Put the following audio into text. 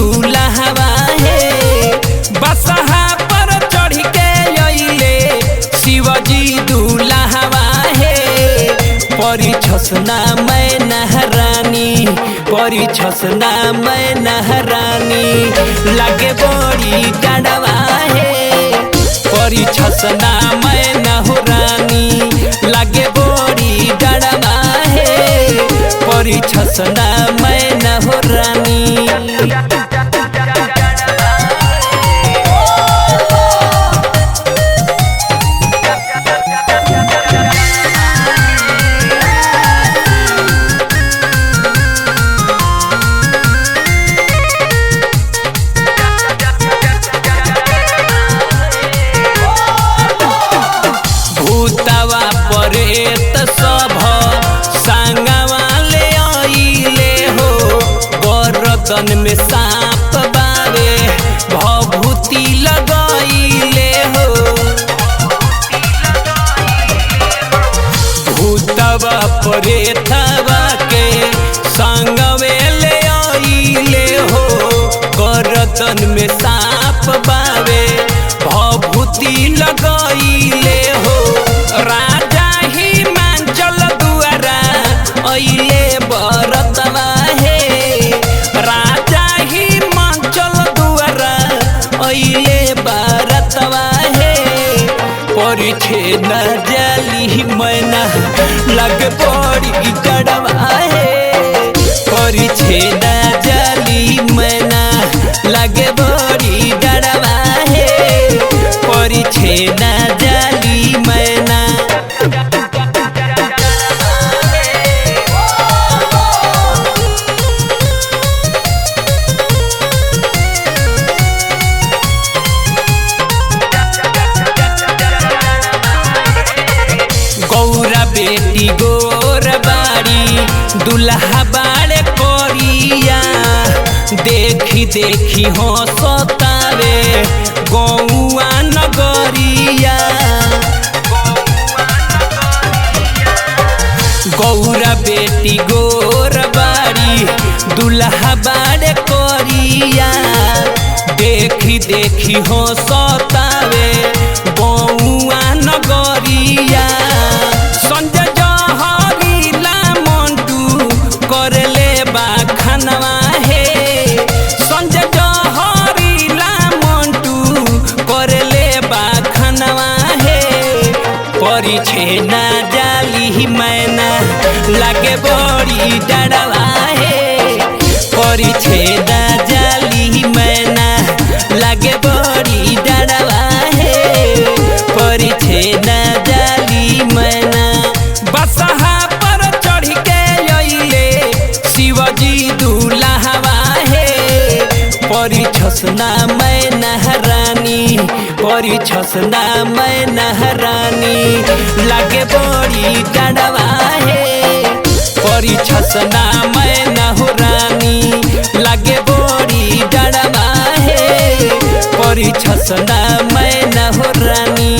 दूल्हा है बसहा पर चढ़ के अइले शिवजी दूल्हा है। परी छसना मैं नहरानी परी छसना मैं नहरानी लागे बड़ी डड़वा है। परी छसना मैं नहरानी लागे बड़ी डड़वा है। परी छसना मैं नहरानी परेत सब संगवा ले आइले हो। गर्दन में सांप बावे भभूति लगाइले हो। भूतवा परेतवा के संगवे ले आइले हो। गर्दन में सांप बावे भभूति लगाइले हो। राजा ही मांचल दुआरा अइले बरतवा है। राजा ही मांचल दुआरा अइले बरतवा है। परिछे न जाली मैना लग बड़ी डड़वा है। परिछे न जाली मैना लग बड़ी डड़वा है। परिछे न जाली मैना गौरा बेटी गोर बाड़ी दुल्हा बाड़े कोरिया। देखी देखी हो सतावे गौआ नगरिया। गौरा बेटी गोर बाड़ी दुल्हा बाड़े कोरिया। देखी देखी हो सतावे गौआ नगरिया। संजय जहरीला मंटू करले बाखनवा है। संजय जहरीला मंटू करले बाखनवा है। परिछे न जाली मैना लागे बड़ी डड़वा है। परिछे न जाली मैना लागे बड़ी डड़वा है। परिछे न जाली मैना बसहा पर चढ़ के अइले शिवजी दूल्हा है। परी छसना मैं नहरानी परी छसना मैं नहरानी लागे बड़ी डड़वा है। परी छसना मैं नहरानी लागे बड़ी डड़वा है। परी छसना मैं नहरानी।